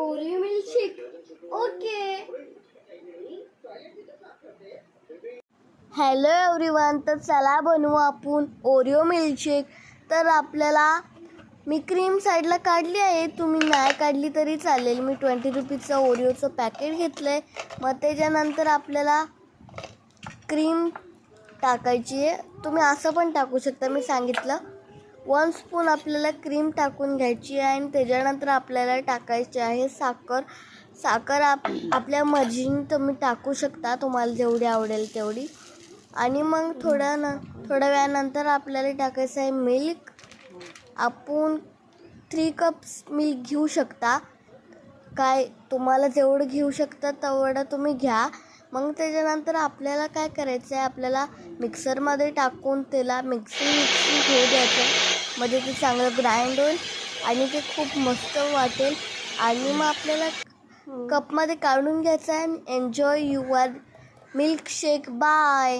Oreo milkshake. Okay. Hello everyone. तर चला बनवू आपण ओरिओ मिल्कशेक. तर आपल्याला मी क्रीम साईडला काढली आहे. तुम्ही नाही काढली तरी चालेल. मी 20 रुपीजचं ओरिओचं पॅकेट घेतलं आहे. मग त्याच्यानंतर आपल्याला क्रीम टाकायची आहे. तुम्ही असं पण टाकू शकता, मी सांगितलं. 1 स्पून आपल्याला क्रीम टाकून घ्यायची आहे आणि त्याच्यानंतर आपल्याला टाकायची आहे साखर. साखर आपल्या मर्जीने तुम्ही टाकू शकता, तुम्हाला जेवढी आवडेल तेवढी. आणि मग थोड्या वेळानंतर आपल्याला टाकायचं आहे मिल्क. आपण 3 कप्स मिल्क घेऊ शकता. काय तुम्हाला जेवढं घेऊ शकता तेवढं तुम्ही घ्या. मग त्याच्यानंतर आपल्याला काय करायचं आहे, आपल्याला मिक्सरमध्ये टाकून त्याला मिक्सिंग होऊ द्यायचं. म्हणजे ते चांगलं ग्राइंड होईल आणि ते खूप मस्त वाटेल. आणि मग आपल्याला कपमध्ये काढून घ्यायचं आहे. Enjoy your milkshake. बाय.